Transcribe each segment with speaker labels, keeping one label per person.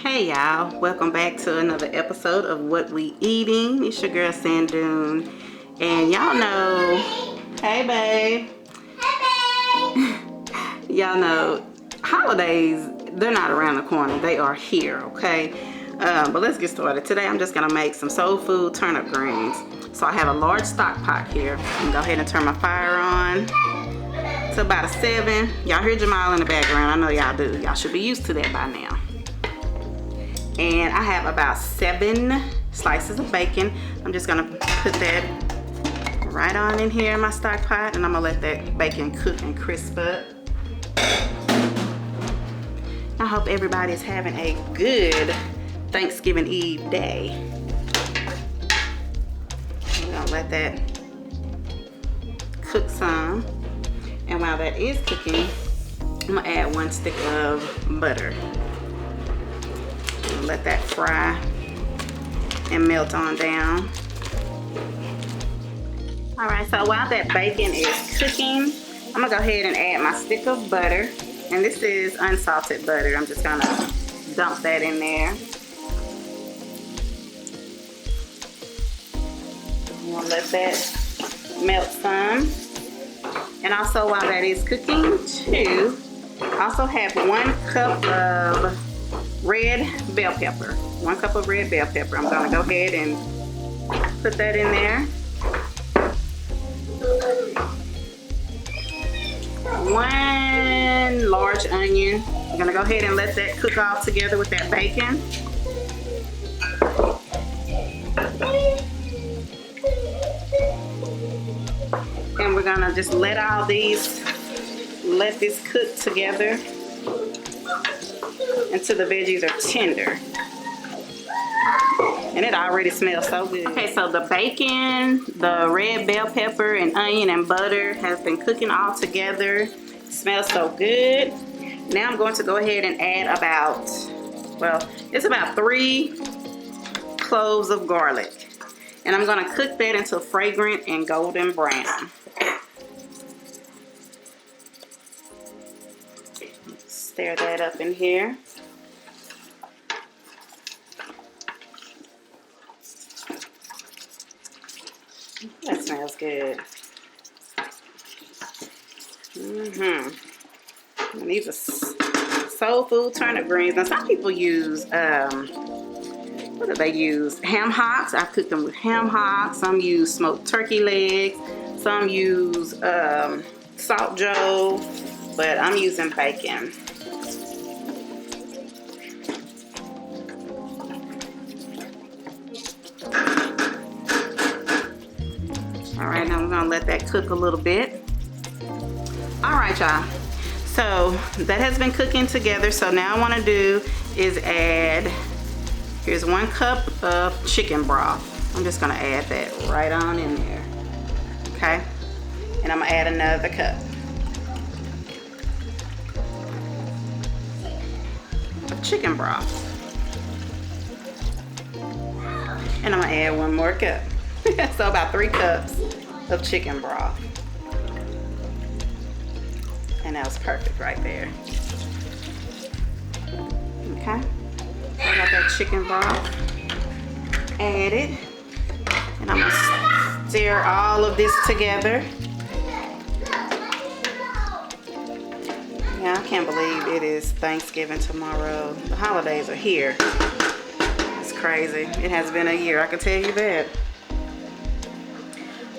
Speaker 1: Hey y'all, welcome back to another episode of What We Eating. It's your girl Sandoon, and y'all know, hey babe, y'all know holidays, they're not around the corner, they are here, okay? But let's get started. Today I'm just gonna make some soul food turnip greens. So I have a large stock pot here. I'm gonna go ahead and turn my fire on to about a 7. Y'all hear Jamal in the background, I know y'all do. Y'all should be used to that by now. And I have about 7 slices of bacon. I'm just gonna put that right on in here in my stock pot, and I'm gonna let that bacon cook and crisp up. I hope everybody's having a good Thanksgiving Eve day. We're gonna let that cook some. And while that is cooking, I'm gonna add 1 stick of butter. Let that fry and melt on down. All right, so while that bacon is cooking, I'm gonna go ahead and add my stick of butter. And this is unsalted butter. I'm just gonna dump that in there. I'm gonna let that melt some. And also while that is cooking too, I also have 1 cup of red bell pepper. 1 cup of red bell pepper. I'm gonna go ahead and put that in there. 1 large onion. I'm gonna go ahead and let that cook all together with that bacon. And we're gonna just let this cook together until the veggies are tender. And it already smells so good. Okay, so the bacon, the red bell pepper, and onion and butter has been cooking all together. It smells so good. Now I'm going to go ahead and add about 3 cloves of garlic. And I'm gonna cook that until fragrant and golden brown. Stir that up in here. That smells good. And these are soul food turnip greens. Now some people use, what do they use? Ham hocks. I cook them with ham hocks. Some use smoked turkey legs. Some use salt joe. But I'm using bacon. Alright, now we're going to let that cook a little bit. Alright, y'all. So that has been cooking together. So now I want to do is add, here's 1 cup of chicken broth. I'm just going to add that right on in there. Okay? And I'm going to add another cup of chicken broth. And I'm going to add 1 more cup. So about 3 cups of chicken broth. And that was perfect right there. Okay. I got that chicken broth added. And I'm going to stir all of this together. Yeah, I can't believe it is Thanksgiving tomorrow. The holidays are here. It's crazy. It has been a year, I can tell you that.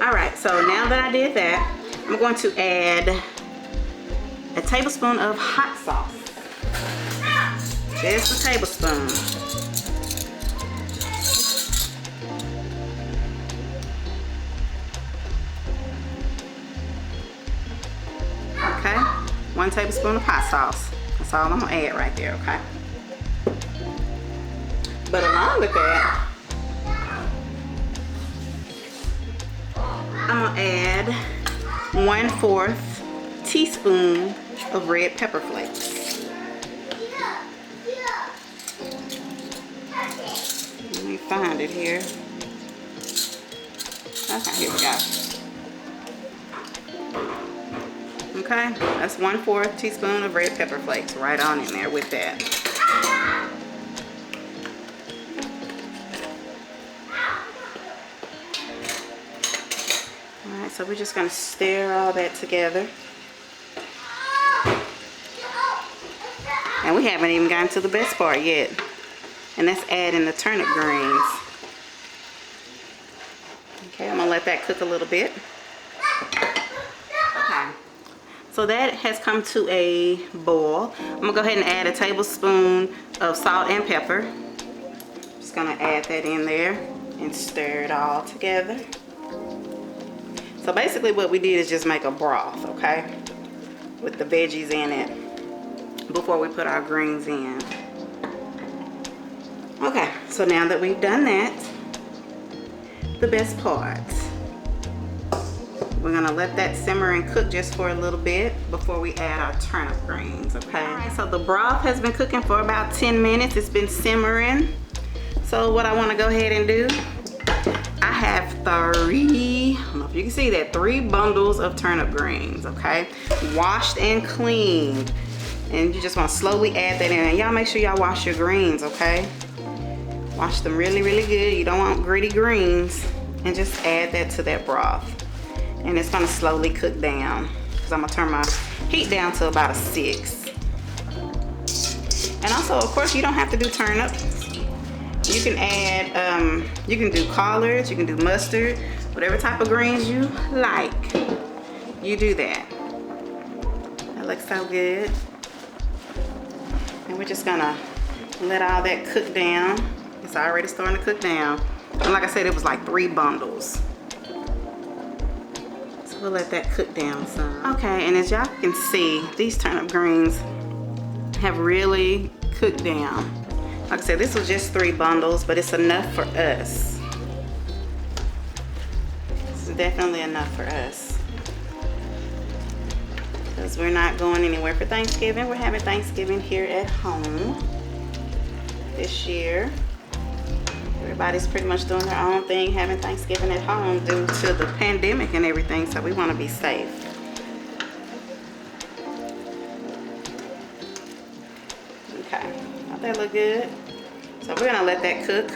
Speaker 1: Alright, so now that I did that, I'm going to add a tablespoon of hot sauce. Just a tablespoon. Okay, 1 tablespoon of hot sauce. That's all I'm gonna add right there, okay? But along with that, I'm gonna add 1/4 teaspoon of red pepper flakes. Let me find it here. Okay, here we go. Okay, that's 1/4 teaspoon of red pepper flakes right on in there with that. Alright, so we're just going to stir all that together. And we haven't even gotten to the best part yet. And that's adding the turnip greens. Okay, I'm going to let that cook a little bit. Okay, so that has come to a boil. I'm going to go ahead and add a tablespoon of salt and pepper. Just going to add that in there and stir it all together. So basically what we did is just make a broth, okay? With the veggies in it before we put our greens in. Okay, so now that we've done that, the best part. We're gonna let that simmer and cook just for a little bit before we add our turnip greens, okay? All right, so the broth has been cooking for about 10 minutes. It's been simmering. So what I wanna go ahead and do, I have 3, I don't know if you can see that, 3 bundles of turnip greens, okay? Washed and cleaned. And you just want to slowly add that in. And y'all make sure y'all wash your greens, okay? Wash them really, really good. You don't want gritty greens. And just add that to that broth. And it's going to slowly cook down. Because I'm going to turn my heat down to about a 6. And also, of course, you don't have to do turnips. You can add, you can do collards, you can do mustard, whatever type of greens you like. You do that. That looks so good. And we're just gonna let all that cook down. It's already starting to cook down. And like I said, it was like 3 bundles. So we'll let that cook down some. Okay, and as y'all can see, these turnip greens have really cooked down. Like I said, this was just 3 bundles, but it's enough for us. It's definitely enough for us. Because we're not going anywhere for Thanksgiving. We're having Thanksgiving here at home this year. Everybody's pretty much doing their own thing, having Thanksgiving at home due to the pandemic and everything, so we want to be safe. Okay, don't that look good? So we're gonna let that cook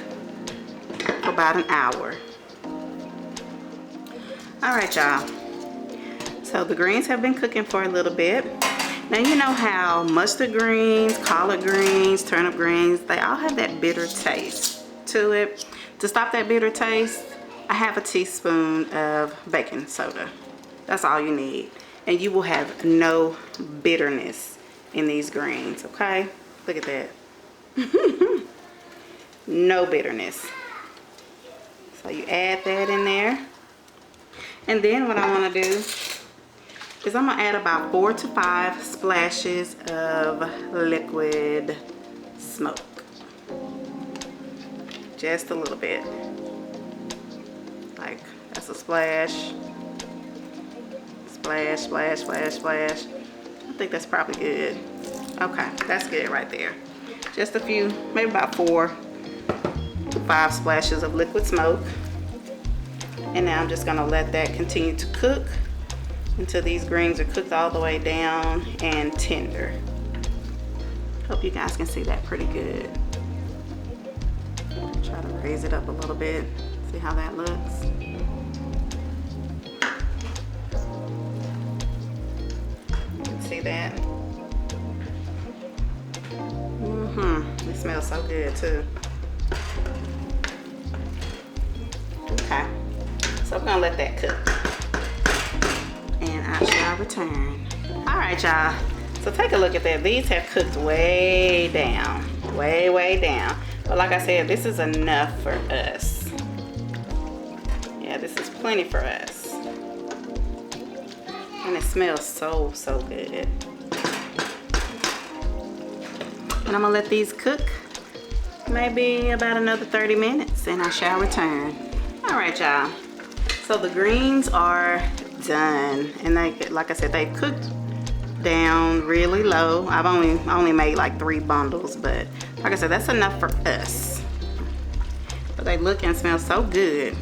Speaker 1: for about an hour. All right, y'all. So the greens have been cooking for a little bit. Now you know how mustard greens, collard greens, turnip greens, they all have that bitter taste to it. To stop that bitter taste, I have a teaspoon of baking soda. That's all you need. And you will have no bitterness in these greens, okay? Look at that. No bitterness. So you add that in there. And then what I want to do is I'm going to add about 4 to 5 splashes of liquid smoke. Just a little bit. Like, that's a splash. Splash, splash, splash, splash. I think that's probably good. Okay, that's good right there. Just a few, maybe about 4 to 5 splashes of liquid smoke. And now I'm just gonna let that continue to cook until these greens are cooked all the way down and tender. Hope you guys can see that pretty good. Try to raise it up a little bit. See how that looks. You can see that. It smells so good too. Okay, so we're gonna let that cook. And I shall return. All right, y'all. So take a look at that. These have cooked way down. way, way down. But like I said, this is enough for us. Yeah, this is plenty for us. And it smells so, so good. And I'm gonna let these cook maybe about another 30 minutes and I shall return. All right, y'all. So the greens are done. And they, like I said, they cooked down really low. I've only made like 3 bundles, but like I said, that's enough for us. But they look and smell so good.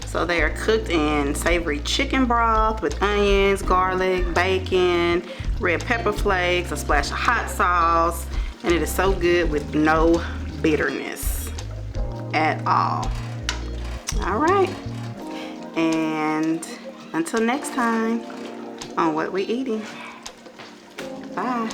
Speaker 1: So they are cooked in savory chicken broth with onions, garlic, bacon, red pepper flakes, a splash of hot sauce, and it is so good with no bitterness at all. All right, and until next time on What We Eating. Bye.